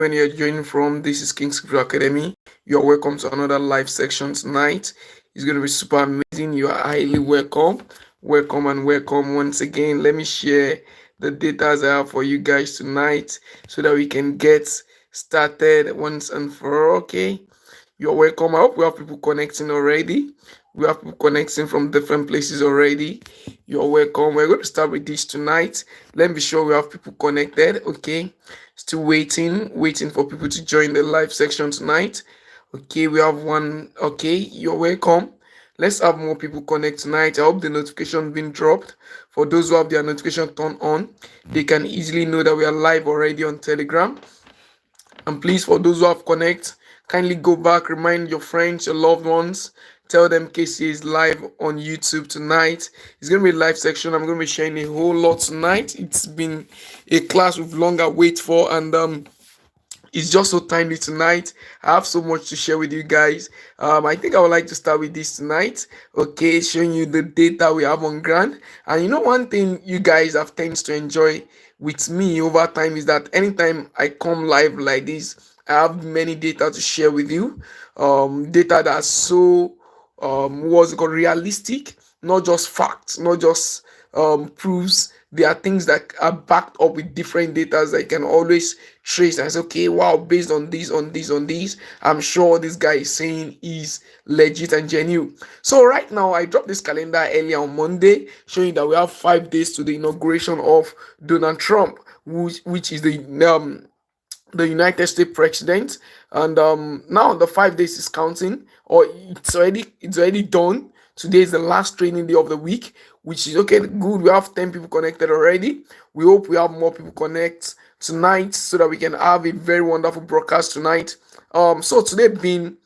When you're joining from, this is King's Crypto Academy. You're welcome to another live section tonight. It's going to be super amazing. You are highly welcome. Welcome and welcome once again. Let me share the data I have for you guys tonight so that we can get started once and for all. Okay. You're welcome. I hope we have people connecting already. We have people connecting from different places already. You're welcome. We're going to start with this tonight. Let me be sure we have people connected. Okay. Still waiting for people to join the live section tonight. Okay, we have one. Okay, you're welcome. Let's have more people connect tonight. I hope the notification been dropped. For those who have their notification turned on, they can easily know that we are live already on Telegram. And please, for those who have connect, kindly go back, remind your friends, your loved ones, tell them KC is live on YouTube tonight. It's going to be a live section. I'm going to be sharing a whole lot tonight. It's been a class we've longer wait for, and it's just so timely tonight. I have so much to share with you guys. I think I would like to start with this tonight. Okay, showing you the data we have on ground. And you know, one thing you guys have tends to enjoy with me over time is that anytime I come live like this, I have many data to share with you. Data that's so what's it called, realistic, not just facts, not just proofs. There are things that are backed up with different data that I can always trace and say, okay, wow, based on this, on this, I'm sure this guy is saying is legit and genuine. So right now, I dropped this calendar earlier on Monday, showing that we have 5 days to the inauguration of Donald Trump, which is the United States president, and now the 5 days is counting, or it's already done. Today is the last training day of the week, which is okay. Good, we have 10 people connected already. We hope we have more people connect tonight so that we can have a very wonderful broadcast tonight. So today being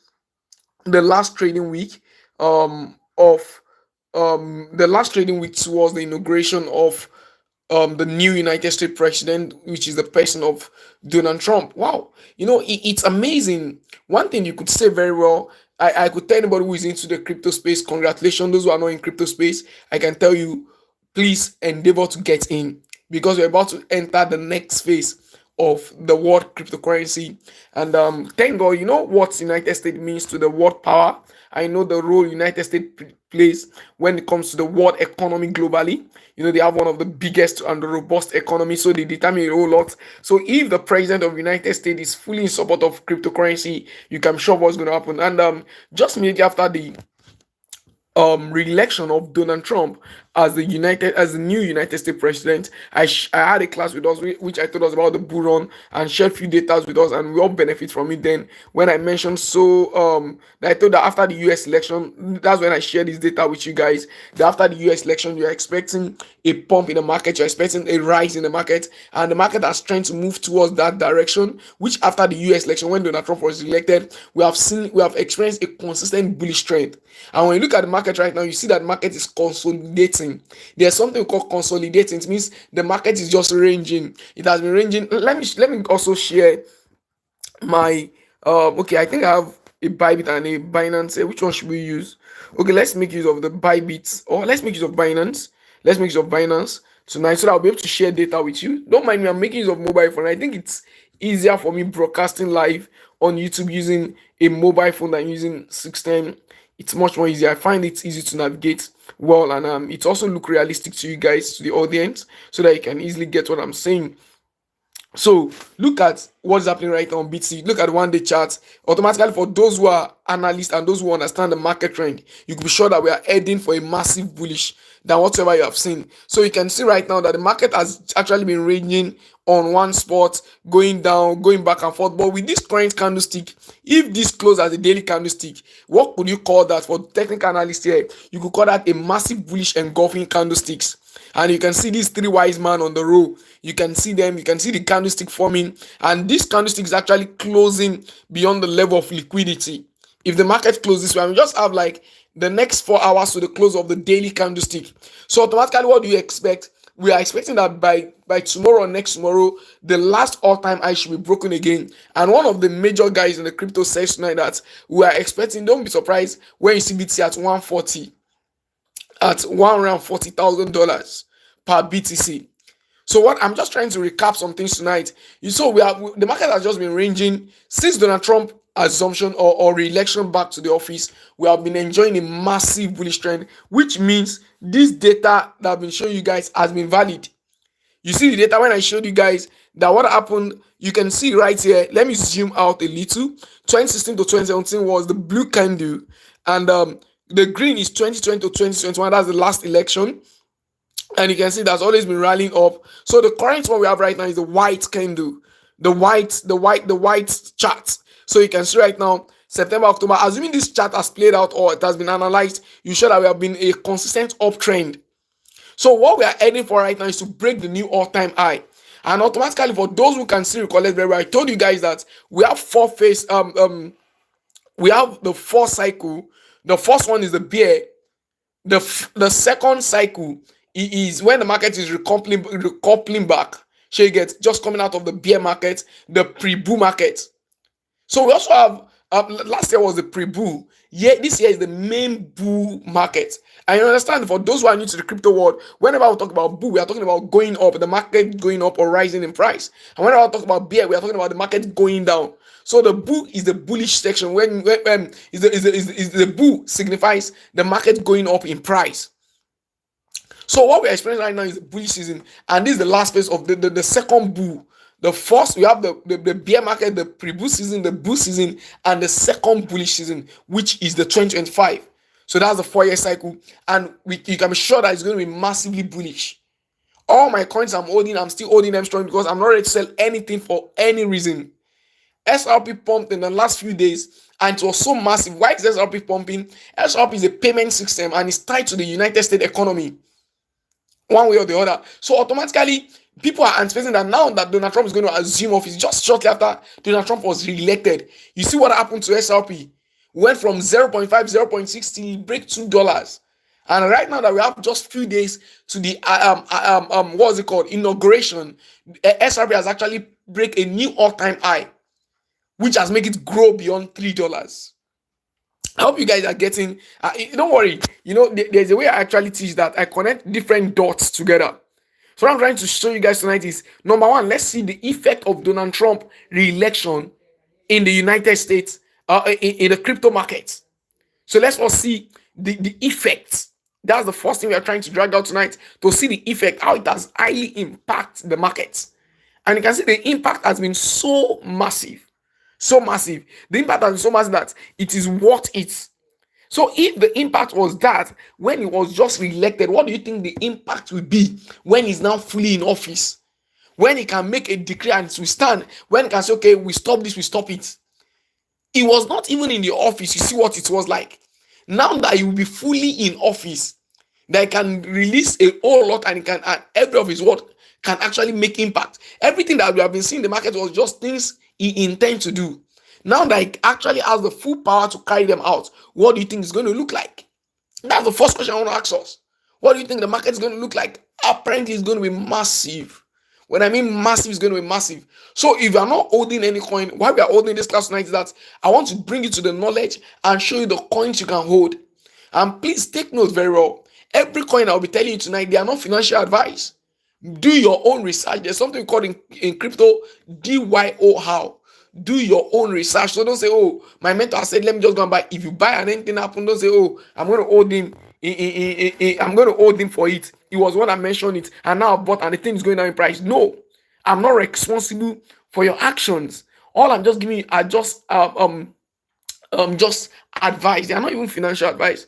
the last trading week of the last trading week towards the inauguration of the new United States president, which is the person of Donald Trump. Wow, it's amazing. One thing you could say very well, I could tell anybody who is into the crypto space, congratulations. Those who are not in crypto space, I can tell you, please endeavor to get in, because we're about to enter the next phase of the world cryptocurrency. And thank God, you know what United States means to the world power. I know the role United States plays when it comes to the world economy globally. They have one of the biggest and the robust economy, so they determine a whole lot. So if the president of United States is fully in support of cryptocurrency, you can show what's going to happen. And just immediately after the re-election of Donald Trump as the new United States president, I had a class with us which I told us about the bull run and shared few data with us, and we all benefit from it. Then when I mentioned that I told that after the US election, that's when I shared this data with you guys. That after the US election, you're expecting a pump in the market, you're expecting a rise in the market, and the market has trying to move towards that direction. Which after the US election, when Donald Trump was elected, we have experienced a consistent bullish trend. And when you look at the market right now, you see that the market is consolidating. There's something we call consolidating. It means the market is just ranging. It has been ranging. Let me also share my okay. I think I have a Bybit and a Binance. Which one should we use? Okay, let's make use of the Bybit, or let's make use of Binance. Let's make use of Binance tonight so that I'll be able to share data with you. Don't mind me, I'm making use of mobile phone. I think it's easier for me broadcasting live on YouTube using a mobile phone than using 610. It's much more easier. I find it's easy to navigate well, and it also look realistic to you guys, to the audience, so that you can easily get what I'm saying. So look at what's happening right now on BTC. Look at 1 day chart. Automatically, for those who are analysts and those who understand the market trend, you can be sure that we are heading for a massive bullish than whatever you have seen. So you can see right now that the market has actually been ranging on one spot, going down, going back and forth. But with this current candlestick, if this close as a daily candlestick, what could you call that? For technical analysts here, you could call that a massive bullish engulfing candlesticks. And you can see these three wise men on the row. You can see them. You can see the candlestick forming. And this candlestick is actually closing beyond the level of liquidity. If the market closes this way, we just have like the next 4 hours to the close of the daily candlestick. So automatically, what do you expect? We are expecting that by tomorrow or next tomorrow, the last all-time high should be broken again. And one of the major guys in the crypto says tonight that we are expecting, don't be surprised when you see BTC at 140, at $140,000 per BTC. So what I'm just trying to recap some things tonight. You saw the market has just been ranging since Donald Trump assumption or re-election back to the office. We have been enjoying a massive bullish trend, which means this data that I've been showing you guys has been valid. You see the data when I showed you guys that what happened, you can see right here. Let me zoom out a little. 2016 to 2017 was the blue candle, and the green is 2020 to 2021. That's the last election. And you can see that's always been rallying up. So the current one we have right now is the white candle, the white chart. So you can see right now, September, October, assuming this chart has played out or it has been analyzed, you show that we have been a consistent uptrend. So what we are heading for right now is to break the new all-time high. And automatically, for those who can still recollect very well, I told you guys that we have four phase, we have the four cycle. The first one is the bear. The second cycle is when the market is recoupling back. So you get just coming out of the bear market, the pre-bull market. So we also have last year was the pre-bull. This year is the main bull market. And you understand, for those who are new to the crypto world, whenever we talk about bull, we are talking about going up, the market going up or rising in price. And whenever we talk about bear, we are talking about the market going down. So the bull is the bullish section. When is the bull signifies the market going up in price. So what we're experiencing right now is the bullish season, and this is the last phase of the second bull. The first, we have the bear market, the pre-bull season, the bull season, and the second bullish season, which is the 2025. So that's the 4-year cycle, and you can be sure that it's going to be massively bullish. All my coins I'm holding, I'm still holding them strong because I'm not ready to sell anything for any reason. XRP pumped in the last few days, and it was so massive. Why is XRP pumping? XRP is a payment system, and it's tied to the United States economy, one way or the other. So automatically, people are anticipating that now that Donald Trump is going to assume office, just shortly after Donald Trump was re-elected. You see what happened to XRP? Went from 0.5, 0.6 till break $2. And right now that we have just few days to the what's it called, inauguration, XRP has actually break a new all-time high, which has made it grow beyond $3. I hope you guys are getting. Don't worry. You know, there's a way I actually teach that I connect different dots together. So what I'm trying to show you guys tonight is, number one, let's see the effect of Donald Trump re-election in the United States, in the crypto market. So let's all see the effects. That's the first thing we are trying to drag out tonight, to see the effect, how it has highly impacted the markets. And you can see the impact has been so massive. So massive. The impact has been so massive that it is worth it. So if the impact was that when he was just re-elected, what do you think the impact will be when he's now fully in office? When he can make a decree and it will stand, when he can say, okay, we stop this, we stop it. He was not even in the office. You see what it was like. Now that he will be fully in office, that he can release a whole lot, and he can, and every of his work can actually make impact. Everything that we have been seeing in the market was just things he intends to do. Now that he actually has the full power to carry them out, what do you think it's going to look like? That's the first question I want to ask us. What do you think the market is going to look like? Apparently, it's going to be massive. When I mean massive, it's going to be massive. So if you are not holding any coin, why we are holding this class tonight is that I want to bring you to the knowledge and show you the coins you can hold. And please take note very well. Every coin I'll be telling you tonight, they are not financial advice. Do your own research. There's something called in crypto, DYO how. Do your own research. So don't say, oh, my mentor said, let me just go and buy. If you buy and anything happen, don't say, oh, I'm going to hold him. I'm going to hold him for it. It was when I mentioned it, and now I bought, and the thing is going down in price. No, I'm not responsible for your actions. All I'm just giving you are just advice. They are not even financial advice.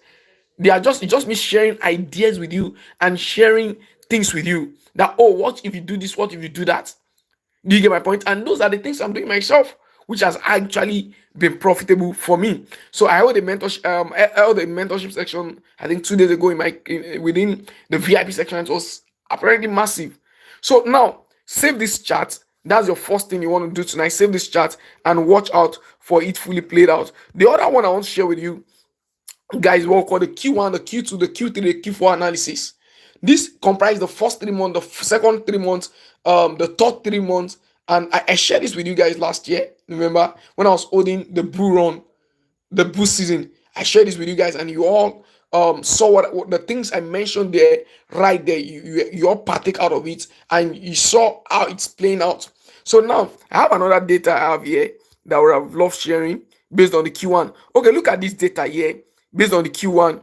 They are just me sharing ideas with you and sharing things with you. That, oh, what if you do this? What if you do that? Do you get my point? And those are the things I'm doing myself, which has actually been profitable for me. So I held a mentorship section, I think 2 days ago within the VIP section. It was apparently massive. So now save this chart. That's your first thing you want to do tonight. Save this chart and watch out for it fully played out. The other one I want to share with you guys, what we call the Q1, the Q2, the Q3, the Q4 analysis. This comprises the first 3 months, the second 3 months, the third 3 months, and I shared this with you guys last year. Remember when I was holding the bull run, the bull season? I shared this with you guys, and you all saw what the things I mentioned there, right there. You all partake out of it, and you saw how it's playing out. So now I have another data I have here that I would have loved sharing based on the Q1. Okay, look at this data here based on the Q1.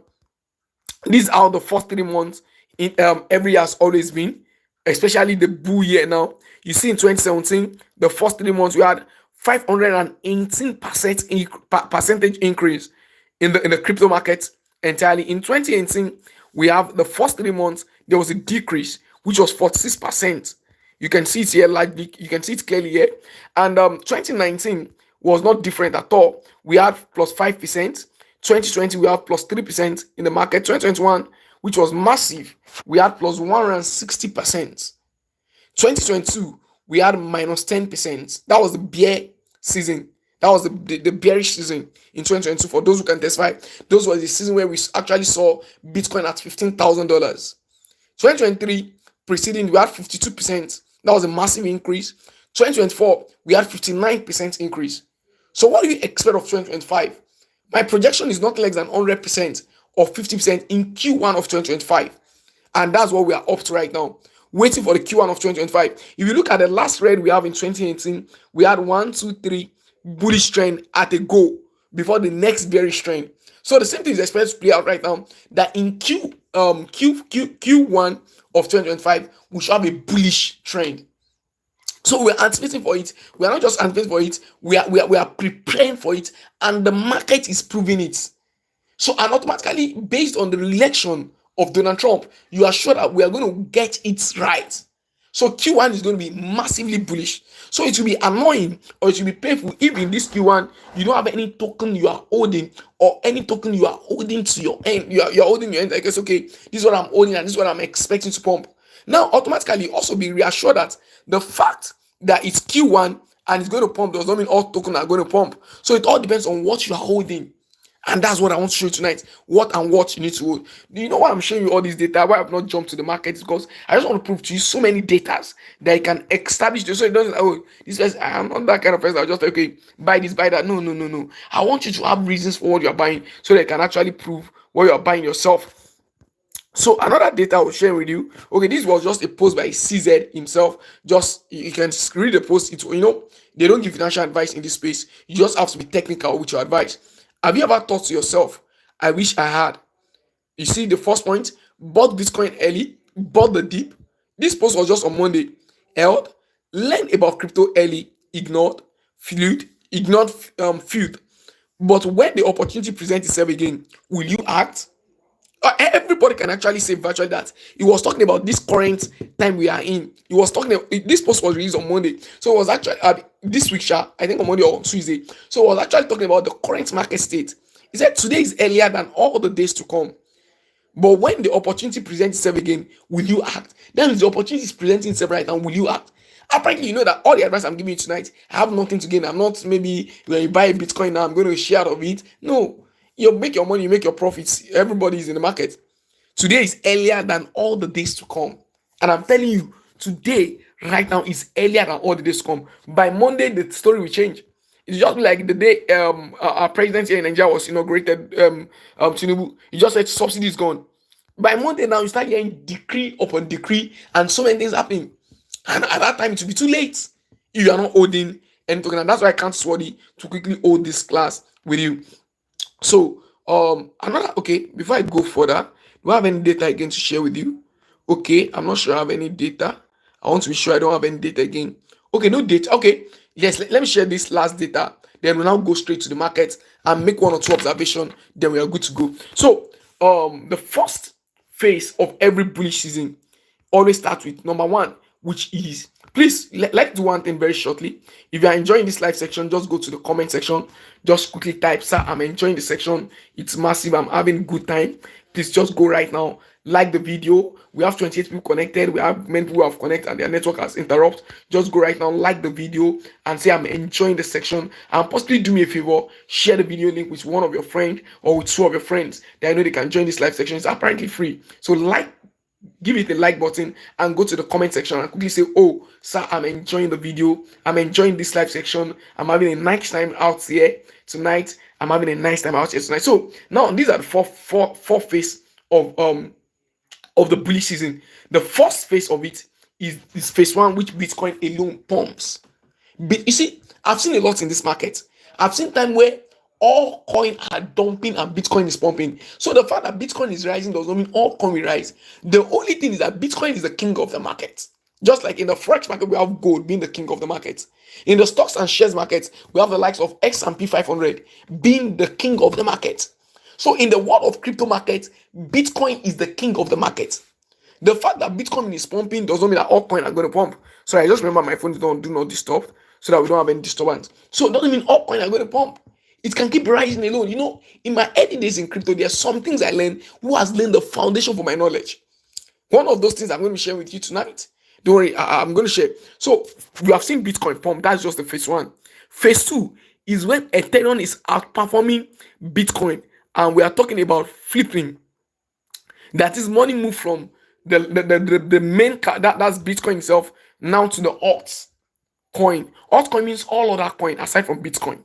These are the first 3 months in every year has always been, especially the bull year now. You see in 2017, the first 3 months we had 518% percentage increase in the crypto market entirely. In 2018, we have the first 3 months, there was a decrease, which was 46%. You can see it here, like you can see it clearly here. And 2019 was not different at all. We had plus 5%. 2020, we have plus 3% in the market. 2021, which was massive, we had plus 160%. 2022, we had minus 10%. That was the bear season. That was the bearish season in 2022. For those who can testify, those was the season where we actually saw Bitcoin at $15,000. 2023 preceding, we had 52%. That was a massive increase. 2024, we had 59% increase. So what do you expect of 2025? My projection is not less than 100% or 50% in Q1 of 2025. And that's what we are up to right now, waiting for the Q1 of 2025. If you look at the last trend we have in 2018, we had 1, 2, 3 bullish trend at a go before the next bearish trend. So the same thing is expected to play out right now, that in Q1 of 2025, we shall have a bullish trend. So we're anticipating for it. We are not just anticipating for it, we are preparing for it, and the market is proving it. So, and automatically, based on the election of Donald Trump, you are sure that we are going to get it right. So Q1 is going to be massively bullish. So it will be annoying or it will be painful if in this Q1 you don't have any token you are holding, or any token you are holding to your end. You're holding your end. I guess, okay, this is what I'm holding and this is what I'm expecting to pump. Now, automatically, also be reassured that the fact that it's Q1 and it's going to pump does not mean all tokens are going to pump. So it all depends on what you are holding. And that's what I want to show you tonight. What and what you need to hold. Do you know why I'm showing you all this data? Why I've not jumped to the market? Because I just want to prove to you so many data that you can establish this. So it doesn't, oh, this person, I am not that kind of person. I'll just like, okay, buy this, buy that. No. I want you to have reasons for what you're buying so that you can actually prove what you're buying yourself. So another data I will share with you. Okay, this was just a post by CZ himself. Just you can read the post. It's, they don't give financial advice in this space. You just have to be technical with your advice. Have you ever thought to yourself, I wish I had? You see the first point, bought Bitcoin early, bought the dip. This post was just on Monday. Held, learned about crypto early, ignored, fluid, ignored, field. But when the opportunity presents itself again, will you act? Everybody can actually say virtually that he was talking about this current time we are in. He was talking about, this post was released on Monday, so it was actually this week, I think on Monday or on Tuesday. So it was actually talking about the current market state. He said today is earlier than all the days to come. But when the opportunity presents itself again, will you act? Then if the opportunity is presenting itself right now, will you act? Apparently, you know that all the advice I'm giving you tonight, I have nothing to gain. I'm not maybe when you buy a Bitcoin now, I'm going to share out of it. No. You make your money, you make your profits. Everybody is in the market. Today is earlier than all the days to come. And I'm telling you, today, right now, is earlier than all the days to come. By Monday, the story will change. It's just like the day our president here in Nigeria was inaugurated, Tinubu. He just said subsidy is gone. By Monday now, you start hearing decree upon decree and so many things happening. And at that time, it will be too late if you are not holding any token. And that's why I can't swordy to quickly hold this class with you. So, okay, before I go further, do I have any data again to share with you? Okay, I'm not sure I have any data. I want to be sure I don't have any data again. Okay, no data. Okay, yes, let me share this last data. Then we'll now go straight to the market and make one or two observations. Then we are good to go. So, the first phase of every bullish season always starts with number one, which is, please, let's do one thing very shortly. If you are enjoying this live section, just go to the comment section. Just quickly type, sir, I'm enjoying the section. It's massive. I'm having a good time. Please just go right now. Like the video. We have 28 people connected. We have many people who have connected and their network has interrupted. Just go right now, like the video and say, I'm enjoying the section. And possibly do me a favor, share the video link with one of your friends or with two of your friends that I know they can join this live section. It's apparently free. So like give it a like button and go to the comment section and quickly say, oh sir, I'm enjoying the video, I'm enjoying this live section, I'm having a nice time out here tonight, I'm having a nice time out here tonight. So now these are the four phase of the bullish season. The first phase of it is phase one, which Bitcoin alone pumps. But you see, I've seen a lot in this market. I've seen time where all coin are dumping and Bitcoin is pumping. So the fact that Bitcoin is rising does not mean all coin will rise. The only thing is that Bitcoin is the king of the market. Just like in the forex market, we have gold being the king of the market. In the stocks and shares market, we have the likes of XRP 500 being the king of the market. So in the world of crypto market, Bitcoin is the king of the market. The fact that Bitcoin is pumping does not mean that all coins are going to pump. So I just remember my phone do not disturb so that we don't have any disturbance. So it doesn't mean all coins are going to pump. It can keep rising alone. You know, in my early days in crypto, there are some things I learned who has laid the foundation for my knowledge. One of those things I'm going to share with you tonight. Don't worry, I'm going to share. So we have seen Bitcoin pump. That's just the phase one. Phase two is when Ethereum is outperforming Bitcoin, and we are talking about flipping. That is money move from the main that's Bitcoin itself now to the altcoin. Altcoin means all other coin aside from Bitcoin.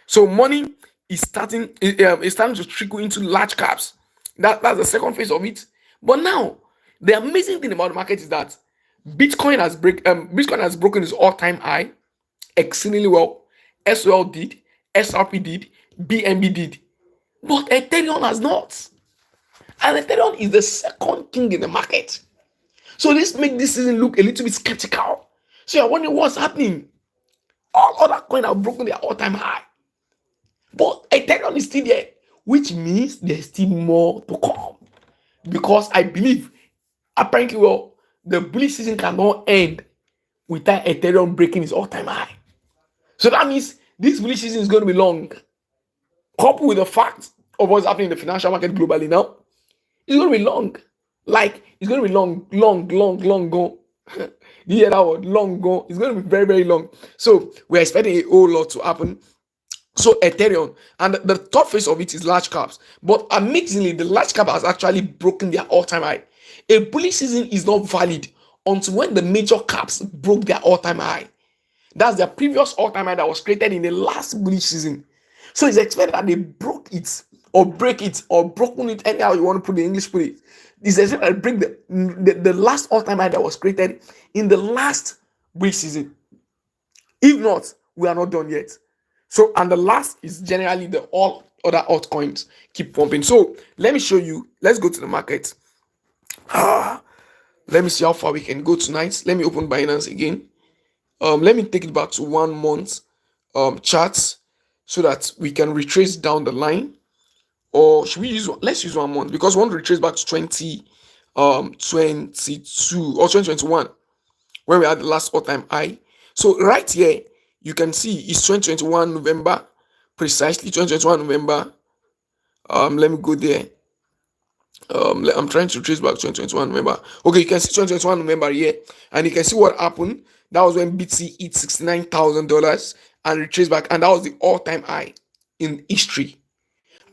So money is starting to trickle into large caps. That's the second phase of it. But now the amazing thing about the market is that Bitcoin has broken its all-time high exceedingly well. SOL did, SRP did, BNB did, but Ethereum has not. And Ethereum is the second king in the market. So this makes this season look a little bit skeptical. So you're wondering what's happening. All other coins have broken their all-time high. But Ethereum is still there, which means there's still more to come. Because I believe, apparently, well, the bullish season cannot end without Ethereum breaking its all-time high. So that means this bullish season is going to be long. Coupled with the fact of what's happening in the financial market globally now, it's going to be long. Like, it's going to be long gone. You hear that word? Long gone. It's going to be very, very long. So we're expecting a whole lot to happen. So Ethereum, and the third phase of it is large caps. But amazingly, the large cap has actually broken their all-time high. A bullish season is not valid until when the major caps broke their all-time high. That's their previous all-time high that was created in the last bullish season. So it's expected that they broke it or break it or broken it, anyhow you want to put the English put it. It's expected that they break the last all-time high that was created in the last bullish season. If not, we are not done yet. So, and the last is generally the all other altcoins keep pumping. So let me show you. Let's go to the market. Let me see how far we can go tonight. Let me open Binance again. Let me take it back to 1 month charts so that we can retrace down the line. Or should we use let's use 1 month, because we want to retrace back to 2022 or 2021 when we had the last all-time high. So right here you can see it's 2021 November, precisely 2021 November. Let me go there. I'm trying to trace back 2021 November. Okay, you can see 2021 November here, and you can see what happened. That was when BTC hit $69,000 and retraced back, and that was the all-time high in history.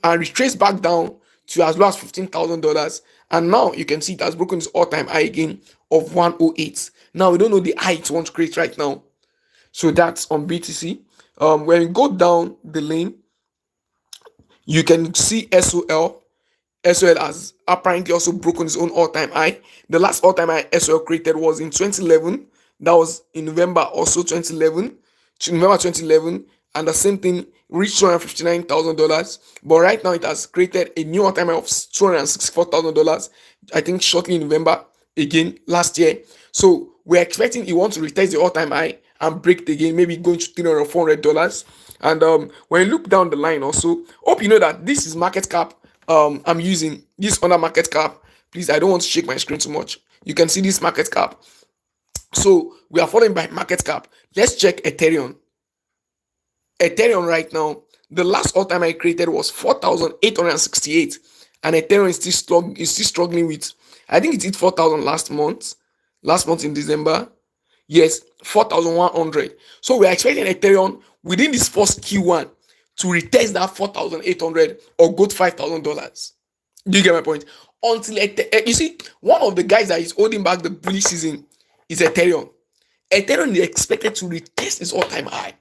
And retraced back down to as low as $15,000, and now you can see it has broken its all-time high again of 108. Now we don't know the high it wants to create right now. So that's on BTC. When you go down the lane, you can see SOL. SOL has apparently also broken its own all-time high. The last all-time high SOL created was in 2011. That was in November, also 2011. November 2011, and the same thing reached $259,000. But right now it has created a new all-time high of $264,000. I think shortly in November again last year. So we're expecting it wants to retest the all-time high and break it again, maybe going to $300 or $400. And when you look down the line also, hope you know that this is market cap. I'm using this under market cap. Please, I don't want to shake my screen too much. You can see this market cap. So we are following by market cap. Let's check Ethereum. Ethereum right now, the last all-time high created was 4,868, and Ethereum is still struggling with. I think it hit 4,000 last month in December. Yes, 4,100. So we are expecting Ethereum within this first Q1 to retest that 4,800 or go to $5,000. Do you get my point? until you see, one of the guys that is holding back the bullish season is Ethereum. Ethereum is expected to retest its all-time high.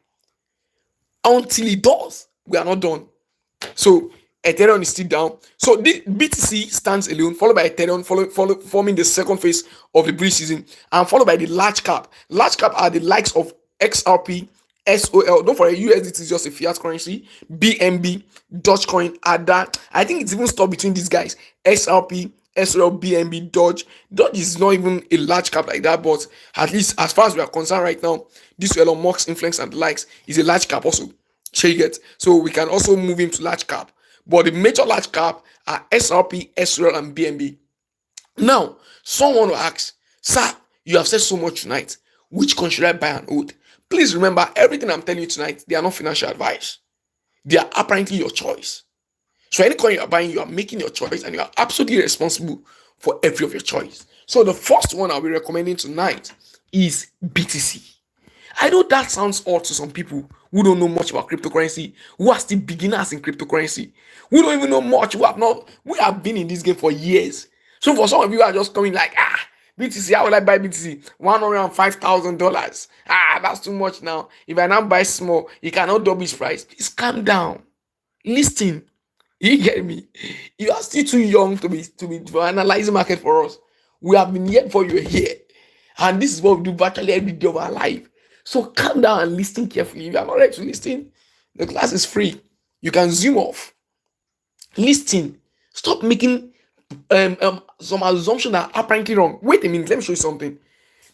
Until it does, we are not done. So Ethereum is still down. So the BTC stands alone, followed by Ethereum, forming the second phase of the bullish season, and followed by the large cap. Large cap are the likes of XRP, SOL. Don't forget, USDT is just a fiat currency. BNB, Dogecoin, ADA. I think it's even stopped between these guys. XRP, SOL, BNB, DOGE. DOGE is not even a large cap like that, but at least as far as we are concerned right now, this Elon Musk's influence and the likes is a large cap also. So you get, so we can also move him to large cap. But the major large cap are SRP, SOL, and BNB. Now, someone will ask, sir, you have said so much tonight. Which coin should I buy and hold? Please remember, everything I'm telling you tonight, they are not financial advice. They are apparently your choice. So any coin you are buying, you are making your choice, and you are absolutely responsible for every of your choice. So the first one I'll be recommending tonight is BTC. I know that sounds odd to some people who don't know much about cryptocurrency, who are still beginners in cryptocurrency, who don't even know much, we have been in this game for years. So for some of you who are just coming like, BTC, how will I buy BTC? $105,000. That's too much now. If I now buy small, it cannot double its price. Please calm down. Listen. You get me? You are still too young to be analyzing market for us. We have been here before you were here. And this is what we do virtually every day of our life. So calm down and listen carefully. If you are not ready to listen, the class is free. You can zoom off. Listen. Stop making some assumptions that are apparently wrong. Wait a minute, let me show you something.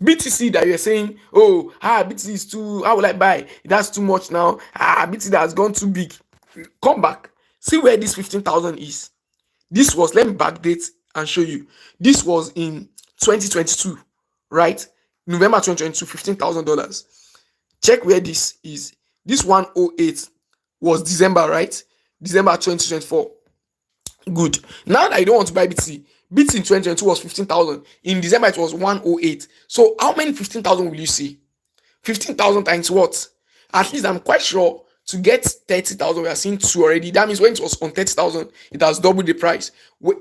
BTC that you're saying, BTC is too, how will I buy? That's too much now. BTC that has gone too big. Come back. See where this 15,000 is. This was, let me backdate and show you. This was in 2022, right? November 2022, $15,000. Check where this is. This 108 was December, right? December 2024. Good. Now that I don't want to buy BTC, BTC in 2022 was 15,000. In December, it was 108. So how many 15,000 will you see? 15,000 times what? At least I'm quite sure to get 30,000, we are seeing 2 already. That means when it was on 30,000, it has doubled the price.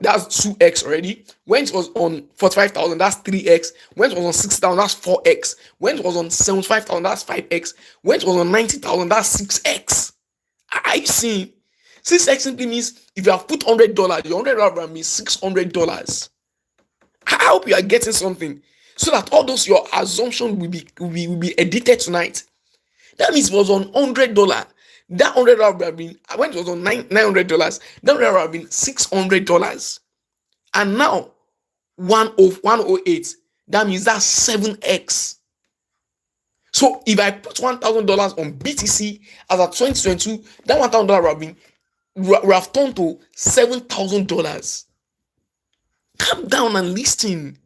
That's 2x already. When it was on 45,000, that's 3x. When it was on 60,000, that's 4x. When it was on 75,000, that's 5x. When it was on 90,000, that's 6x. Are you seeing? 6x simply means if you have put $100, your $100 means $600. I hope you are getting something so that all those your assumptions will be edited tonight. That means it was on $100. That $100 would have been, when it was on $900, that $100 would have been $600. And now 108, that means that's 7x. So if I put $1,000 on BTC as of 2022, that $1,000 would have turned to $7,000. Calm down and listen.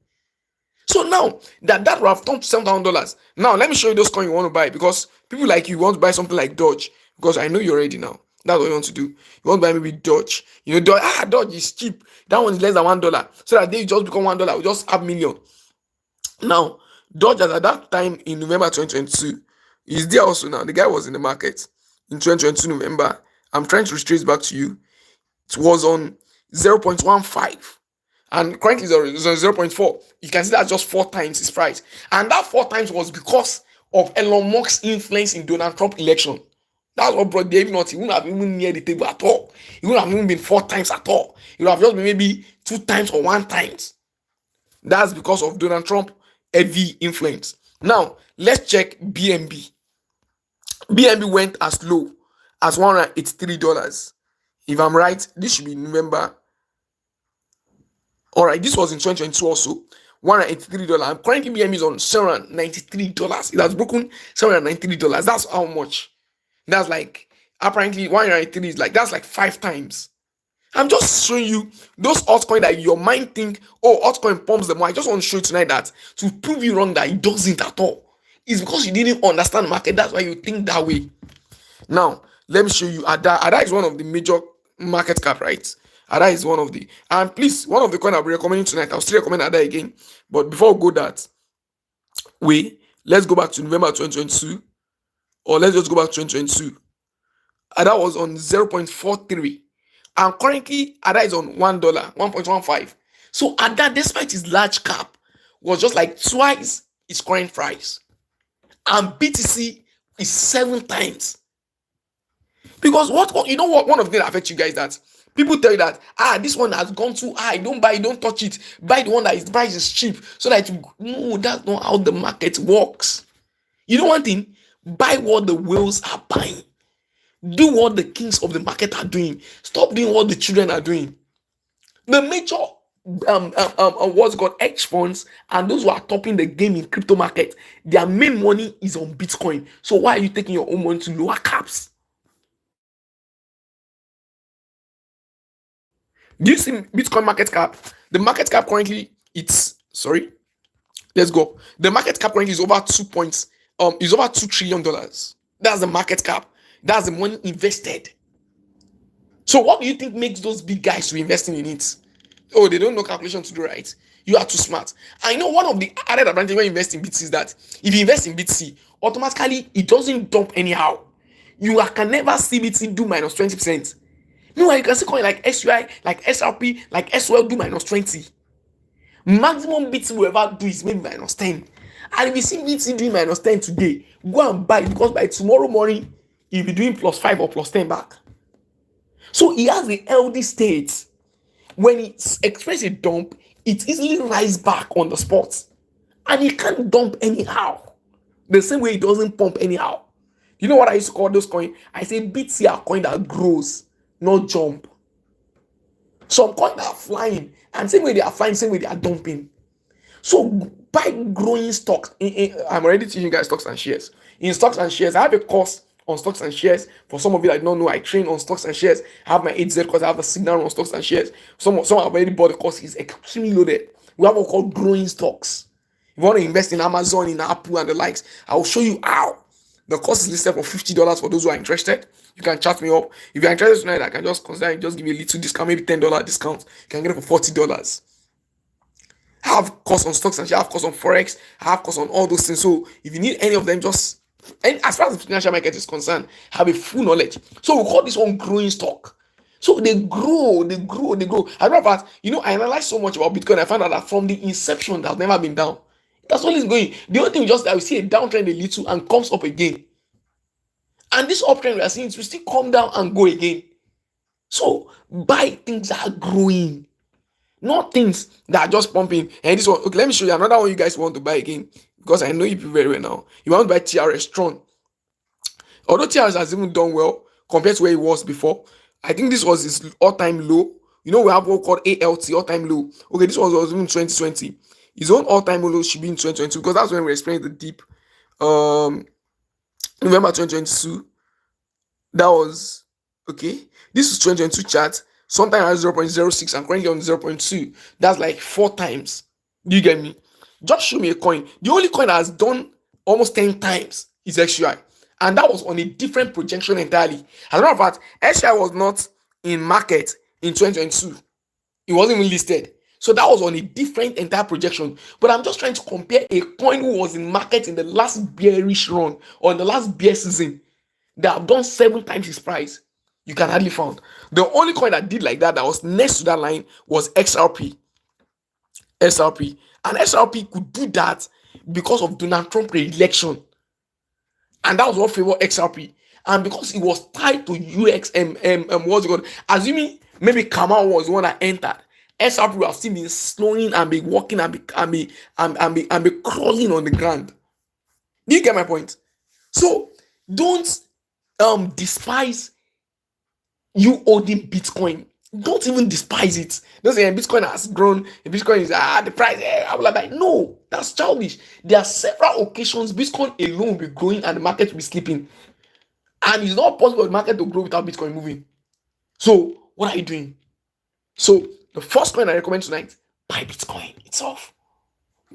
So now that would have turned to $7,000. Now let me show you those coins you want to buy, because people like you want to buy something like DOGE, because I know you're ready now. That's what you want to do. You want to buy maybe DOGE. You know, DOGE is cheap. That one is less than $1. So that they just become $1, we just have million. Now, DOGE at that time in November 2022 is there also now. The guy was in the market in 2022 November. I'm trying to retrace back to you. It was on 0.15. And currently it's on 0.4. You can see that's just 4 times its price. And that 4 times was because of Elon Musk's influence in Donald Trump election. That's what brought David not. He wouldn't have even near the table at all. He wouldn't have even been 4 times at all. It would have just been maybe 2 times or 1 times. That's because of Donald Trump heavy influence. Now, let's check BNB. BNB went as low as $183. If I'm right, this should be November. All right, this was in 2022 also. $183. And currently BNB is on $793. It has broken $793. That's how much. That's like, apparently 183 is like, that's like 5 times. I'm just showing you those altcoins that your mind think, altcoin pumps them. I just want to show you tonight that to prove you wrong that it doesn't at all. It's because you didn't understand the market. That's why you think that way. Now, let me show you ADA. ADA is one of the major market cap, right? ADA is one of the, and please, one of the coins I'll be recommending tonight, I'll still recommend ADA again. But before we go that way, let's go back to November 2022, or let's just go back to 2022. ADA was on 0.43, and currently ADA is on $1, 1.15. So at that, despite its large cap, was just like twice its current price. And BTC is 7 times. Because what you know what one of the things that affects you guys that people tell you that this one has gone too high, don't buy, don't touch it, buy the one that is price is cheap, so that no, that's not how the market works. You know one thing, buy what the whales are buying, do what the kings of the market are doing, stop doing what the children are doing. The major what's called hedge funds and those who are topping the game in crypto market, their main money is on Bitcoin. So why are you taking your own money to lower caps? Do you see Bitcoin market cap? The market cap currently, let's go. The market cap currently is over $2 trillion. That's the market cap. That's the money invested. So what do you think makes those big guys to investing in it? Oh, they don't know calculation to do, right? You are too smart. I know one of the added advantages when you invest in BTC is that if you invest in BTC, automatically it doesn't dump anyhow. You can never see BTC do minus 20%. Meanwhile, you can see coin like SUI, like XRP, like SOL do minus 20. Maximum BTC will ever do is maybe minus 10. And if you see BTC doing minus 10 today, go and buy it, because by tomorrow morning, you'll be doing plus 5 or plus 10 back. So he has the LD state. When it experiences a dump, it easily rises back on the spot. And it can't dump anyhow. The same way it doesn't pump anyhow. You know what I used to call those coins? I say BTC are coin that grows, not jump. Some coins are flying, and same way they are flying, same way they are dumping. So buy growing stocks. I'm already teaching you guys stocks and shares. In stocks and shares, I have a course on stocks and shares. For some of you that don't know, I train on stocks and shares. I have my 8Z course. I have a signal on stocks and shares. Some have already bought the course. It's extremely loaded. We have what called growing stocks. If you want to invest in Amazon, in Apple, and the likes, I will show you how. The course is listed for $50 for those who are interested. You can chat me up. If you're interested tonight, I can just consider just give you a little discount, maybe $10 discount. You can get it for $40. I have course on stocks and shares, I have course on forex, I have course on all those things. So if you need any of them, and as far as the financial market is concerned, have a full knowledge. So we call this one growing stock. So they grow. I remember that, I analyzed so much about Bitcoin. I found out that from the inception, that's never been down. That's always going. The only thing is just that we see a downtrend a little and comes up again. And this uptrend we are seeing, it will still come down and go again. So buy things that are growing, not things that are just pumping. And this one, okay, let me show you another one you guys want to buy again, because I know you very well now. You want to buy TRON. Although TRS has even done well compared to where it was before, I think this was his all-time low. We have what called ALT, all-time low. Okay, this was even 2020. His own all-time low should be in 2022, because that's when we experienced the dip. November 2022. That was okay. This is 2022 chart. Sometime at 0.06 and currently on 0.2. That's like 4 times. Do you get me? Just show me a coin. The only coin that has done almost 10 times is XUI. And that was on a different projection entirely. As a matter of fact, XUI was not in market in 2022. It wasn't even listed. So that was on a different entire projection. But I'm just trying to compare a coin who was in market in the last bearish run or in the last bear season that have done 7 times his price. You can hardly find. The only coin that did like that was next to that line was XRP. SRP. And SRP could do that because of Donald Trump re-election. And that was what favored XRP. And because it was tied to what's it called? Assuming maybe Kamal was the one that entered, SRP would have still been slowing and be walking and be crawling on the ground. Do you get my point? So don't despise you holding Bitcoin. Don't even despise it. Don't say Bitcoin has grown. Bitcoin is the price. No, that's childish. There are several occasions Bitcoin alone will be growing and the market will be sleeping. And it's not possible for the market to grow without Bitcoin moving. So what are you doing? So the first coin I recommend tonight, buy Bitcoin itself.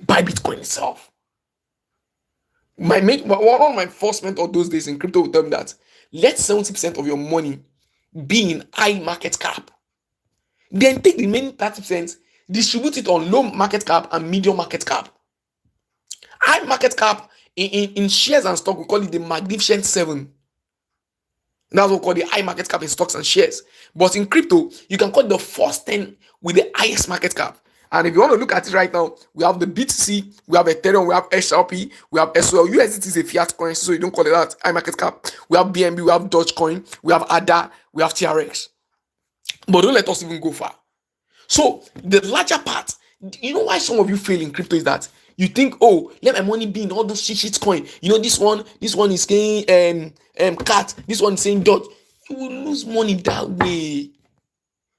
Buy Bitcoin itself. One of my first mentors those days in crypto would tell me that let 70% of your money be in high market cap. Then take the remaining 30%, distribute it on low market cap and medium market cap. High market cap in shares and stock, we call it the Magnificent 7. That's what we call the high market cap in stocks and shares. But in crypto, you can call it the first 10 with the highest market cap. And if you want to look at it right now, we have the BTC, we have Ethereum, we have XRP, we have SOL. USDT is a fiat currency, so you don't call it that. High market cap. We have BNB, we have Dogecoin, we have ADA, we have TRX. But don't let us even go far. So the larger part, you know why some of you fail in crypto is that you think, oh, let my money be in all those shit coin. You know, this one is saying cat, this one is saying dot. You will lose money that way.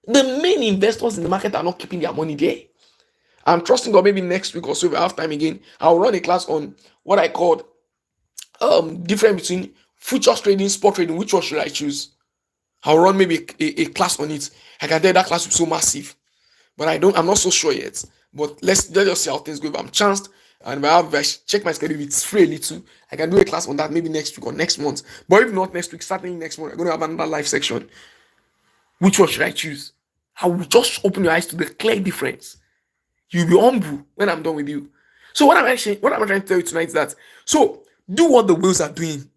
The main investors in the market are not keeping their money there. I'm trusting God, maybe next week or so, if I have time again, I'll run a class on what I called difference between futures trading, spot trading. Which one should I choose? I'll run maybe a class on it. I can tell that class will be so massive, but I'm not so sure yet. But let's just see how things go. If I'm chanced and if I check my schedule, it's free a little, I can do a class on that maybe next week or next month. But if not next week, starting next month, I'm going to have another live section. Which one should I choose? I will just open your eyes to the clear difference. You'll be humble when I'm done with you. So what I'm trying to tell you tonight is that, so do what the whales are doing.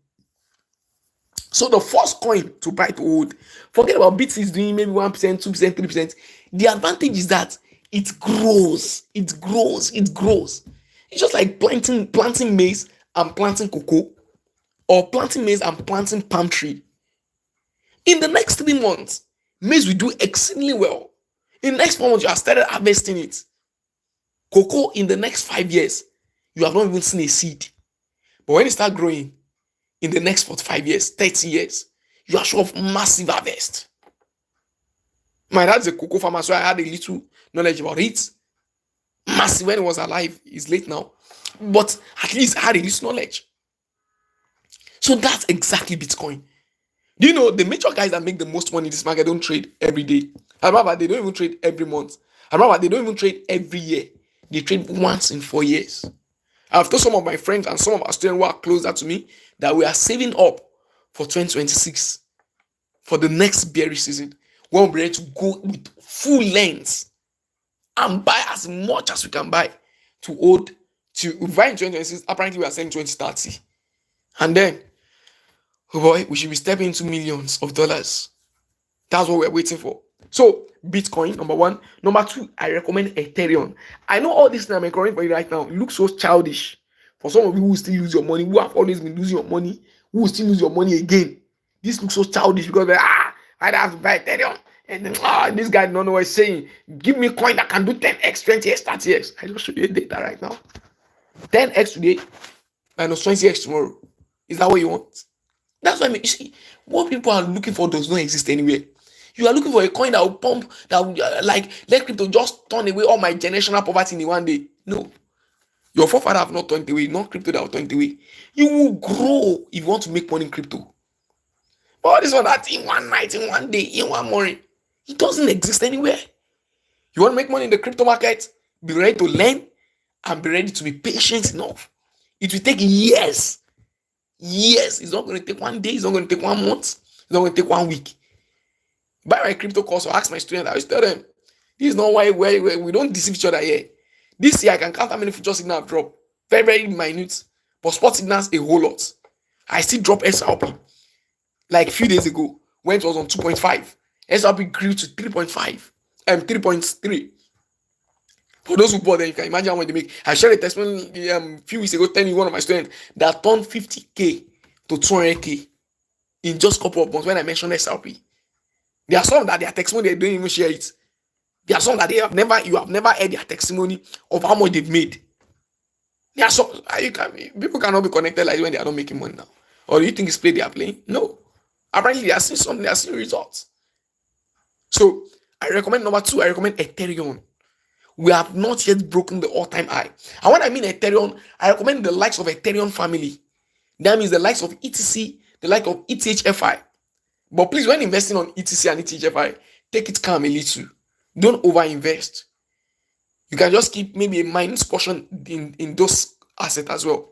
So the first coin to buy to hold, forget about BTC is doing maybe 1%, 2%, 3%. The advantage is that it grows. It's just like planting maize and planting cocoa, or planting maize and planting palm tree. In the next 3 months, maize will do exceedingly well. In the next 4 months, you have started harvesting it. Cocoa, in the next 5 years, you have not even seen a seed. But when it starts growing, in the next 45 years, 30 years, you are sure of massive harvest. My dad's a cocoa farmer, so I had a little knowledge about it. Massive when he was alive. He's late now. But at least I had a little knowledge. So that's exactly Bitcoin. Do you know the major guys that make the most money in this market don't trade every day? I remember they don't even trade every month. I remember they don't even trade every year. They trade once in 4 years. I've told some of my friends and some of our students who are closer to me that we are saving up for 2026, for the next bearish season. We're ready to go with full lengths and buy as much as we can buy to hold to buy in 2026. Apparently, we are selling 2030. And then, oh boy, we should be stepping into millions of dollars. That's what we're waiting for. So, Bitcoin, number one. Number two, I recommend Ethereum. I know all this I'm encouraging for you right now. It looks so childish. For some of you who still lose your money, who have always been losing your money, who will still lose your money again. This looks so childish because I have to buy Ethereum. And then, this guy don't know what he's saying. Give me a coin that can do 10x, 20x, 30x. I just show you the data right now. 10x today, minus 20x tomorrow. Is that what you want? That's what I mean. You see, what people are looking for does not exist anywhere. You are looking for a coin that will pump, that will let crypto just turn away all my generational poverty in one day. No. Your forefather have not turned away, not crypto that will turn away. You will grow if you want to make money in crypto. But all this one that in one night, in one day, in one morning, it doesn't exist anywhere. You want to make money in the crypto market? Be ready to learn and be ready to be patient enough. It will take years. Years. It's not going to take one day. It's not going to take 1 month. It's not going to take 1 week. Buy my crypto course or ask my students. I always tell them, this is not why we don't deceive each other here. This year I can count how many future signals I've dropped. Very, very minute. But spot signals a whole lot. I still drop XRP. Like a few days ago, when it was on 2.5. XRP grew to 3.5. 3.3. For those who bought them, you can imagine how much they make. I shared a testimony a few weeks ago telling one of my students that turned 50K to 200K in just a couple of months when I mentioned XRP. There are some that their testimony, they don't even share it. There are some that you have never heard their testimony of how much they've made. There are some, people cannot be connected like when they are not making money now. Or do you think it's play they are playing? No. Apparently they are seeing something, they are seeing results. So I recommend number two, I recommend Ethereum. We have not yet broken the all-time high. And when I mean Ethereum, I recommend the likes of Ethereum family. That means the likes of ETC, the like of ETHFI. But please, when investing on ETC and ETHFI, take it calm a little. Don't over-invest. You can just keep maybe a minus portion in those assets as well.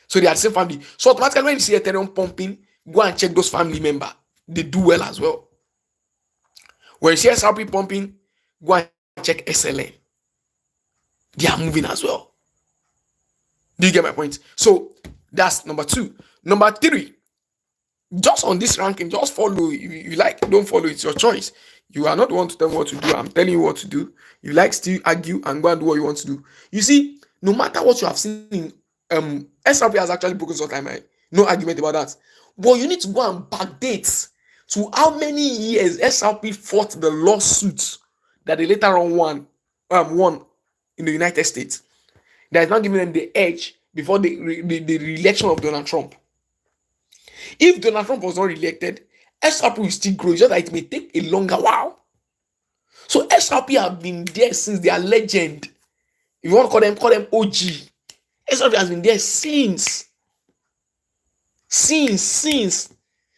So they are the same family. So automatically when you see Ethereum pumping, go and check those family members. They do well as well. When you see XRP pumping, go and check SLM. They are moving as well. Do you get my point? So that's number two. Number three, Just on this ranking, just follow. If you like, don't follow, it's your choice. You are not the one to tell me what to do. I'm telling you what to do. You like, still argue and go and do what you want to do. You see, no matter what you have seen in SRP has actually broken some time, right? No argument about that. But you need to go and backdate to how many years SRP fought the lawsuit that they later on won in the United States. That is not giving them the edge before the re-election of Donald Trump. If Donald Trump was not re-elected, SRP will still grow. It's just that it may take a longer while. So SRP have been there since they are legend. If you want to call them OG. SRP has been there since.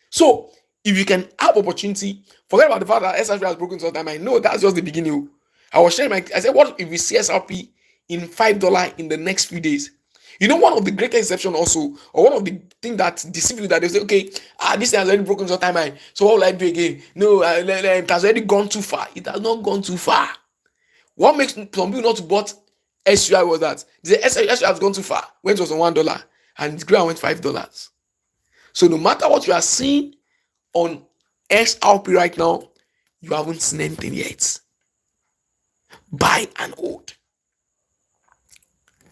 So if you can have opportunity, forget about the fact that SRP has broken some time. I know that's just the beginning. I was sharing I said, what if we see SRP in $5 in the next few days? You know, one of the greatest exception also, or one of the things that deceive you, that they say, okay, this thing has already broken some time, so what will I do again? No, it has already gone too far. It has not gone too far. What makes some people not to bought SUI was that the SUI has gone too far when it was on $1 and it grew and went $5. So no matter what you are seeing on XRP right now, you haven't seen anything yet. Buy and hold.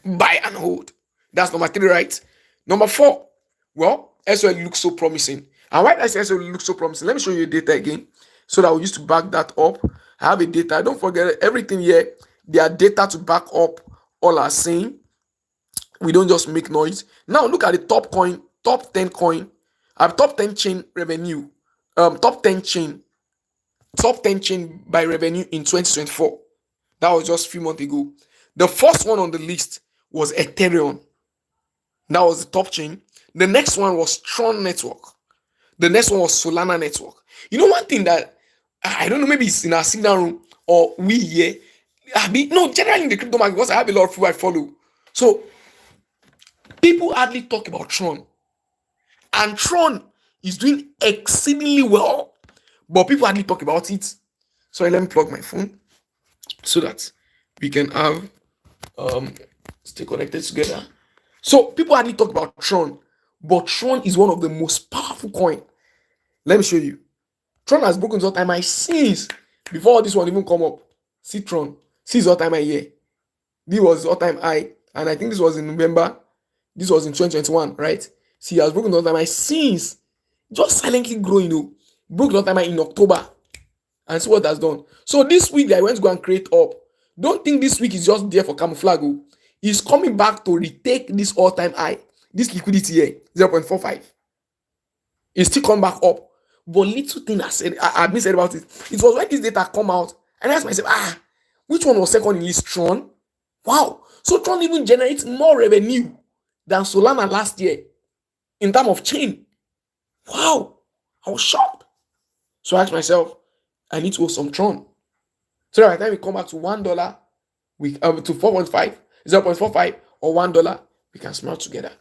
Buy and hold. That's number 3, right? Number 4, well, SOL looks so promising. And why does SOL look so promising? Let me show you the data again so that we used to back that up. I have a data. Don't forget everything here. There are data to back up all our saying. We don't just make noise. Now look at the top 10 coin, top 10 chain revenue, top 10 chain by revenue in 2024. That was just a few months ago. The first one on the list was Ethereum. That was the top chain. The next one was TRON network. The next one was Solana network. You know, one thing that I don't know, maybe it's in our signal room or we here. Generally in the crypto market, because I have a lot of people I follow. So people hardly talk about TRON. And TRON is doing exceedingly well. But people hardly talk about it. So let me plug my phone so that we can have stay connected together. So people hardly talk about TRON, but TRON is one of the most powerful coin. Let me show you. TRON has broken its all-time high since before all this one even come up. See TRON, see its all-time high here. This was all-time high, and I think this was in November. This was in 2021, right? See, it has broken all-time high since, just silently growing. Broke all-time high in October, and see what it has done. So this week I went to go and create up. Don't think this week is just there for camouflage. Is coming back to retake this all-time high, this liquidity here, 0.45. It's still come back up. But little thing I've been said about it. It was when this data come out, and I asked myself, which one was second in this TRON? Wow. So TRON even generates more revenue than Solana last year in terms of chain. Wow. I was shocked. So I asked myself, I need to hold some TRON. So by the time we come back to $1, to 4.5, 0.45 or $1, we can smile together.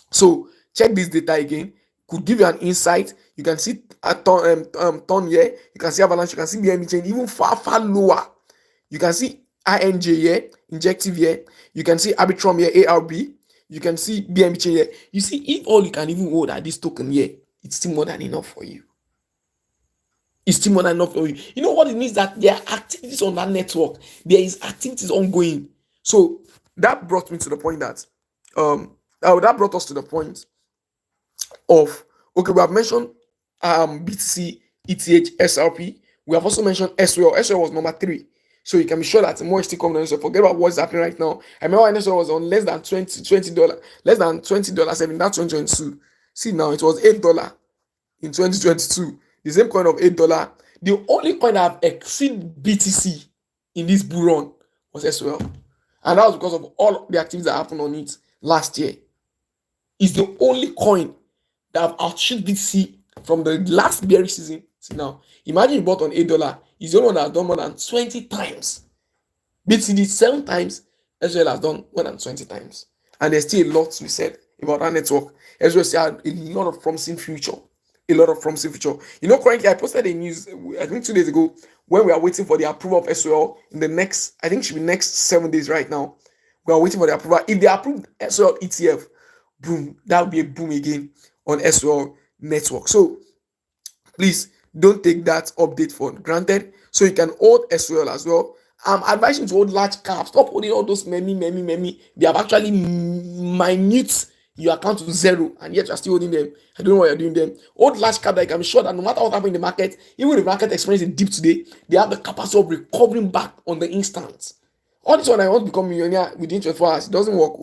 So check this data again. Could give you an insight. You can see a ton here. You can see Avalanche. You can see BNB chain even far lower. You can see INJ here, Injective here. You can see Arbitrum here, ARB. You can see BNB chain here. You see, if all you can even hold at this token here, it's still more than enough for you. It's still more than enough for you. You know what it means? That there are activities on that network. There is activities ongoing. So that brought me to the point that that brought us to the point of, okay, we have mentioned BTC, ETH, SRP. We have also mentioned SOL. SOL was number 3. So you can be sure that more is still coming on. So forget about what's happening right now. I remember when SOL was on less than $20, less than $20 in that 2022. See now, it was $8 in 2022. The same coin of $8. The only coin that have exceeded BTC in this bull run was SOL. And that was because of all the activities that happened on it last year. It's the only coin that have outshot BTC from the last bearish season. See now, imagine you bought on $8. It's the only one that has done more than 20 times. BTC did 7 times, SOL has done more than 20 times. And there's still a lot to be said about that network. SOL still had a lot of promising future. You know, currently I posted a news, I think 2 days ago, when we are waiting for the approval of SOL in the next, I think it should be next 7 days right now. We are waiting for the approval. If they approve SOL ETF, boom, that will be a boom again on SOL. network. So please don't take that update for granted. So you can hold SOL as well. I'm advising you to hold large caps. Stop holding all those many. They have actually minute your account to zero, and yet you're still holding them. I don't know why you're doing them. Hold large cap that you can be sure that no matter what happens in the market, even if the market experiences a dip today, they have the capacity of recovering back on the instant. All this one, I want to become a millionaire within 24 hours. It doesn't work,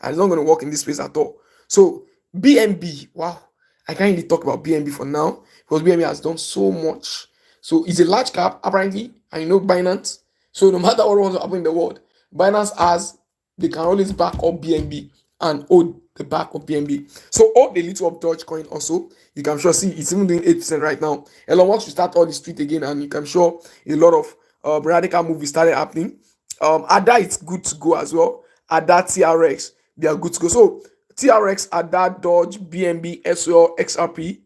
and it's not going to work in this space at all. So BNB, wow, I can't really talk about BNB for now because BNB has done so much. So it's a large cap apparently, and you know Binance. So no matter what wants to happen in the world, Binance has, they can always back up BNB and hold the back of BNB. So hold a little of Dogecoin also. You can sure see it's even doing 8% right now. Elon Musk will start all this tweet again, and you can sure a lot of radical movies started happening. ADA, it's good to go as well. ADA, TRX, they are good to go. So TRX, ADA, DOGE, BNB, SOL, XRP,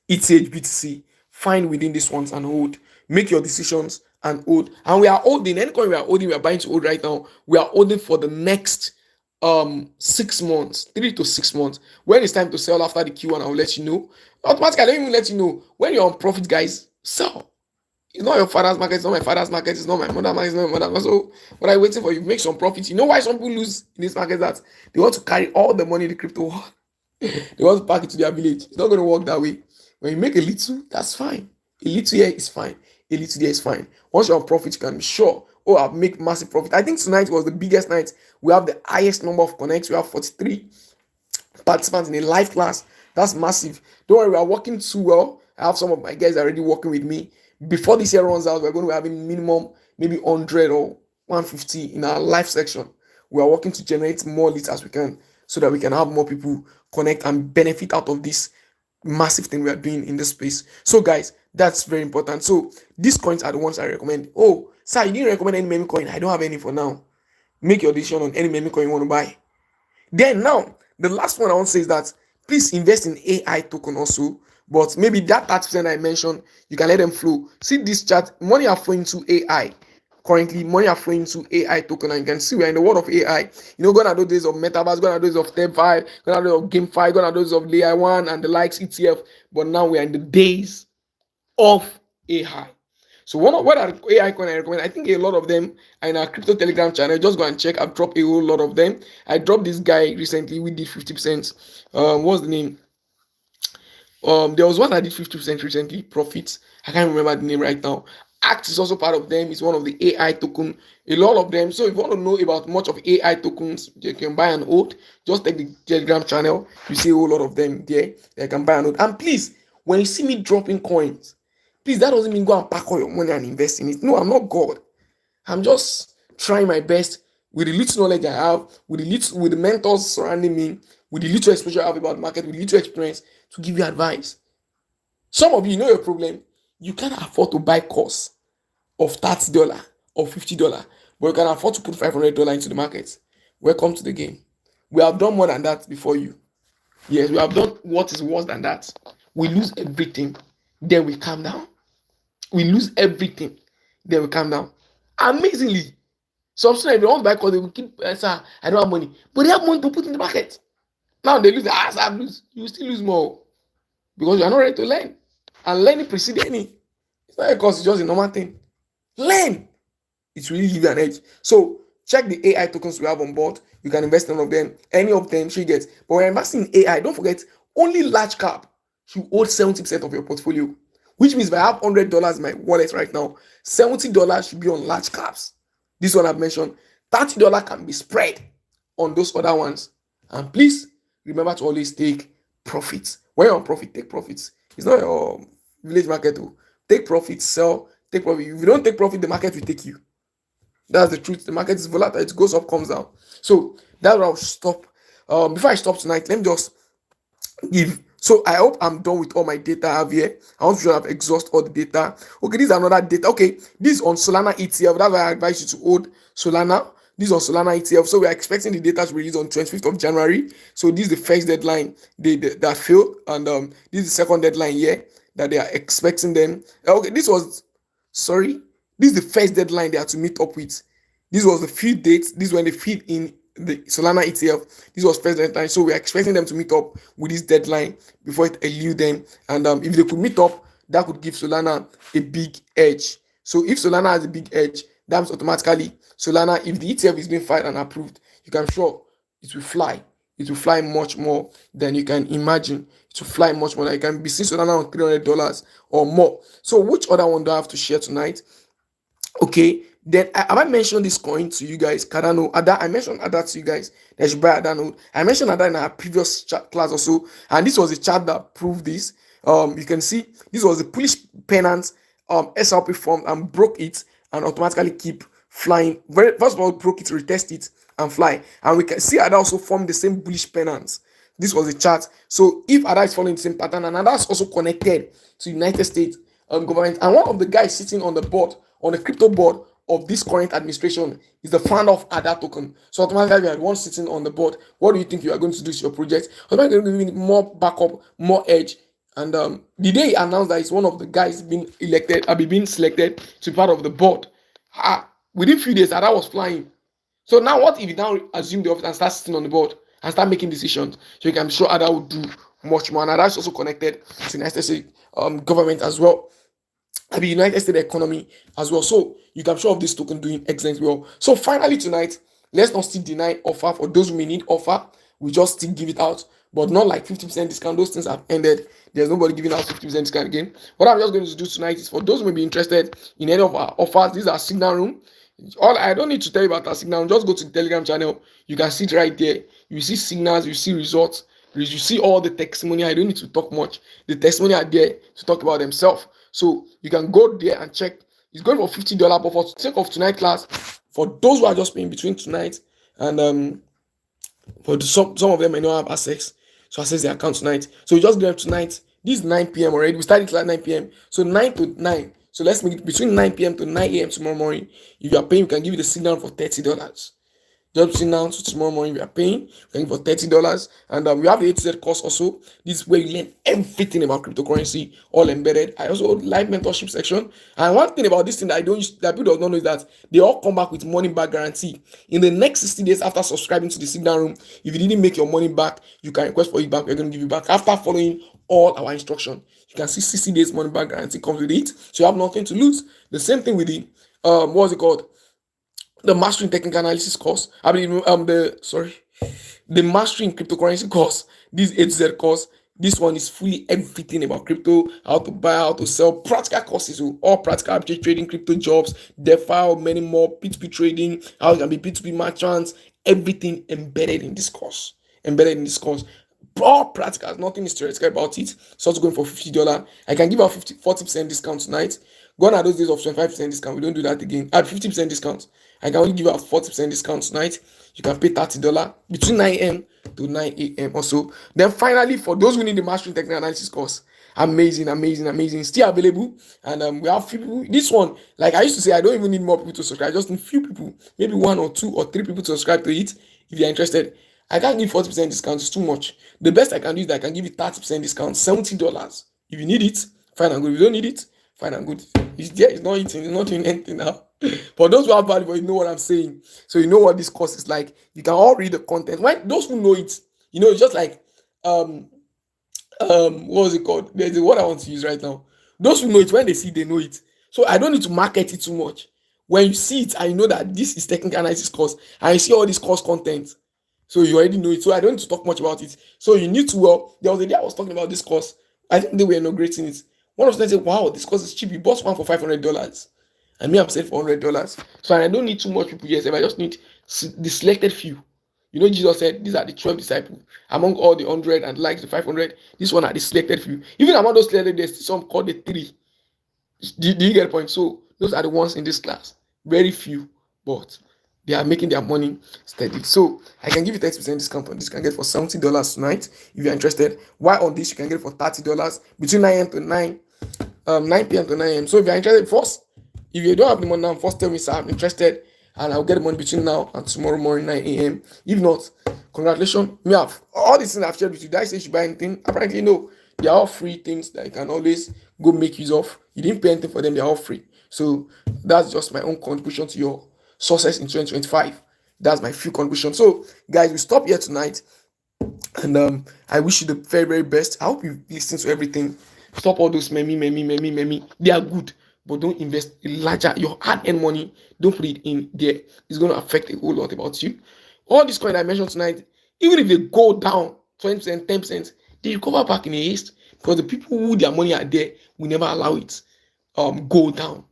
ETH, BTC, find within these ones and hold. Make your decisions and hold. And we are holding any coin we are holding, we are buying to hold right now. We are holding for the next 6 months, 3 to 6 months. When it's time to sell after the Q1, I'll let you know. Automatically, I don't even let you know. When you're on profit, guys, sell. It's not your father's market, it's not my father's market, it's not my mother's market, it's not my mother's market. So what I'm waiting for, you make some profit. You know why some people lose in this market? That they want to carry all the money in the crypto world. They want to pack it to their village. It's not going to work that way. When you make a little, that's fine. A little here is fine. A little there is fine. Once you're on profit, you can be sure, oh, I'll make massive profit. I think tonight was the biggest night. We have the highest number of connects. We have 43 participants in a live class. That's massive. Don't worry, we are working too well. I have some of my guys already working with me. Before this year runs out, we're going to be having minimum maybe 100 or 150 in our live section. We are working to generate more leads as we can so that we can have more people connect and benefit out of this massive thing we are doing in this space. So guys, that's very important. So these coins are the ones I recommend. Oh, sir, you didn't recommend any meme coin. I don't have any for now. Make your decision on any meme coin you want to buy. Then now, the last one I want to say is that please invest in AI token also. But maybe that 30% I mentioned, you can let them flow. See this chart, money are flowing to AI. Currently, money are flowing to AI token, and you can see we're in the world of AI. You know, gone are those days of metaverse, gone are those of TED5, gone are those of GameFi, gone are those of Layer 1 and the likes, ETF. But now we are in the days of AI. So what are the AI coin I recommend? I think a lot of them are in our crypto telegram channel. Just go and check. I've dropped a whole lot of them. I dropped this guy recently. We did 50%. What's the name? There was one I did 50% recently, profits. I can't remember the name right now. Act is also part of them. It's one of the AI token. A lot of them. So if you want to know about much of AI tokens, you can buy and hold. Just take the Telegram channel. You see a whole lot of them there. You can buy and hold. And please, when you see me dropping coins, please, that doesn't mean go and pack all your money and invest in it. No, I'm not God. I'm just trying my best with the little knowledge I have, with the mentors surrounding me, with the little exposure I have about the market, with the little experience to give you advice. Some of you know your problem. You can't afford to buy course of $30 or $50, but you can afford to put $500 into the market. Welcome to the game. We have done more than that before you. Yes, we have done what is worse than that. We lose everything, then we calm down. We lose everything, then we calm down. Amazingly, some students, if they want to buy course, they will keep, sir, I don't have money. But they have money to put in the market. Now they lose, I lose. You still lose more because you are not ready to learn. And learning precedes any. It's not a course, it's just a normal thing. Learn. It's really give you an edge. So check the AI tokens we have on board. You can invest in one of them. Any of them she gets. But when you're investing in AI, don't forget, only large cap should hold 70% of your portfolio. Which means if I have $100 in my wallet right now, $70 should be on large caps. This one I've mentioned. $30 can be spread on those other ones. And please remember to always take profits. When you're on profit, take profits. It's not your village market. Take profits, sell, take profit. If you don't take profit, the market will take you. That's the truth. The market is volatile. It goes up, comes down. So that's where I'll stop. Before I stop tonight, let me just give. So I hope I'm done with all my data I have here. I want to have exhaust all the data. Okay, this is another data. Okay, this is on Solana ETF. That's why I advise you to hold Solana. This is on Solana ETF. So we are expecting the data to be released on 25th of January. So this is the first deadline that failed. And this is the second deadline here that they are expecting them. Okay, this is the first deadline they had to meet up with. This was the feed date. This is when they feed in the Solana ETF. This was first deadline, so we're expecting them to meet up with this deadline before it elude them. And if they could meet up, that could give Solana a big edge. So if Solana has a big edge, that means automatically Solana, if the ETF is being filed and approved, you can sure it will fly. It will fly much more than you can imagine. It will fly much more. Like you can be seeing Solana on $300 or more. So which other one do I have to share tonight? Okay, then have I mentioned this coin to you guys? Cardano. I mentioned Ada to you guys. That you should buy Cardano. I mentioned Ada in our previous class also, and this was a chart that proved this. You can see this was a bullish pennant. SRP formed and broke it, and automatically keep flying. First of all, broke it, retest it, and fly. And we can see Ada also formed the same bullish pennants. This was a chart. So if Ada is following the same pattern, and Ada is also connected to United States government, and one of the guys sitting on the board, on the crypto board of this current administration, is the founder of ADA token. So automatically, you are one sitting on the board. What do you think you are going to do to your project? Automatically, going to give more backup, more edge. And the day he announced that it's one of the guys being elected, being selected to be part of the board, within a few days, ADA was flying. So now, what if you now assume the office and start sitting on the board and start making decisions? So you can be sure ADA will do much more. And ADA is also connected to the United States government as well. The United States economy as well. So you can show off this token doing excellent well. So finally tonight, let's not still deny offer for those who may need offer. We just still give it out, but not like 50% discount. Those things have ended. There's nobody giving out 50% discount again. What I'm just going to do tonight is for those who may be interested in any of our offers. These are Signal Room. I don't need to tell you about our Signal Room. Just go to the Telegram channel. You can see it right there. You see signals. You see results. You see all the testimony. I don't need to talk much. The testimony are there to talk about themselves. So you can go there and check. It's going for $50, but for the sake of tonight class, for those who are just paying between tonight and for some of them may not have access, so access their account tonight. So you just go tonight. This is 9 p.m. already. We started at 9 p.m. So 9 to 9. So let's make it between 9 p.m. to 9 a.m. tomorrow morning. If you are paying, we can give you the signal for $30. Just between now to tomorrow morning, we are paying. We're paying for $30. And we have the ETH course also. This is where you learn everything about cryptocurrency, all embedded. I also live mentorship section. And one thing about this thing that that people don't know is that they all come back with money back guarantee. In the next 60 days after subscribing to the Signal Room, if you didn't make your money back, you can request for it back. We're going to give you back after following all our instruction. You can see 60 days money back guarantee comes with it. So you have nothing to lose. The same thing with the, what's it called? The Mastering Technical Analysis course. The Mastering Cryptocurrency course. This ETH course. This one is fully everything about crypto, how to buy, how to sell, practical courses, all practical object trading, crypto jobs, DeFi, many more, P2P trading, how you can be P2P merchants, everything embedded in this course. All practical, nothing is theoretical about it. So it's going for $50. I can give out 40% discount tonight. Gone are those days of 25% discount. We don't do that again. At 50% discount. I can only give out 40% discount tonight. You can pay $30 between 9 a.m. to 9 a.m. also. Then finally, for those who need the Mastering Technical Analysis course, amazing. Still available. And we have few people. This one, like I used to say, I don't even need more people to subscribe. I just need few people, maybe 1 or 2 or 3 people to subscribe to it. If you're interested, I can't give 40% discount. It's too much. The best I can do is that I can give you 30% discount, $70. If you need it, fine and good. If you don't need it, fine and good. It's there. It's not eating. It's not doing anything now. For those who have value, but you know what I'm saying. So you know what this course is like. You can all read the content. When those who know it, it's just like what was it called? There's a word I want to use right now. Those who know it, when they see it, they know it. So I don't need to market it too much. When you see it, I know that this is technical analysis course, and you see all this course content. So you already know it. So I don't need to talk much about it. So you need to, there was a day I was talking about this course. I think they were inaugurating it. One of them said, wow, this course is cheap. You bought one for $500. And me, I'm selling for $100. So I don't need too much people here. I just need the selected few. Jesus said, these are the 12 disciples. Among all the 100 and the 500, this one are the selected few. Even among those selected, there's some called the 3. Do you get the point? So those are the ones in this class. Very few, but they are making their money steady. So I can give you 30% discount on this. You can get for $70 tonight if you're interested. While on this, you can get it for $30 between 9 a.m. to 9 p.m. to 9 a.m. So if you're interested, first, if you don't have the money now, first tell me, sir, I'm interested, and I'll get the money between now and tomorrow morning, 9 a.m. If not, congratulations. Me have all these things I've shared with you. Did I say you should buy anything? Apparently, no. They are all free things that you can always go make use of. You didn't pay anything for them. They're all free. So that's just my own contribution to your success in 2025. That's my few conclusion. So, guys, we stop here tonight. And I wish you the very, very best. I hope you listen to everything. Stop all those meme. They are good, but don't invest larger your hard-earned money. Don't put it in there. It's going to affect a whole lot about you. All these coins I mentioned tonight, even if they go down 20%, 10%, they recover back in a haste, because the people who their money are there will never allow it go down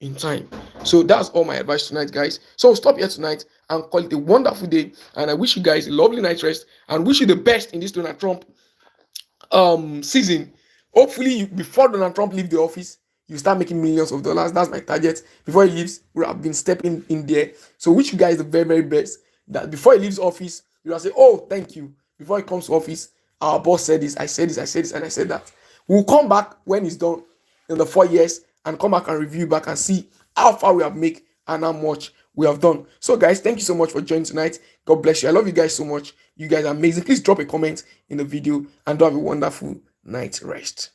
in time. So that's all my advice tonight, guys. So stop here tonight and call it a wonderful day. And I wish you guys a lovely night rest and wish you the best in this Donald Trump season. Hopefully, before Donald Trump leave the office, you start making millions of dollars. That's my target. Before he leaves, we have been stepping in there. So wish you guys the very, very best. That before he leaves office, you will say, "Oh, thank you." Before he comes to office, our boss said this, I said this, and I said that. We'll come back when he's done in the 4 years and come back and review back and see how far we have made and how much we have done. So, guys, thank you so much for joining tonight. God bless you. I love you guys so much. You guys are amazing. Please drop a comment in the video and do have a wonderful night rest.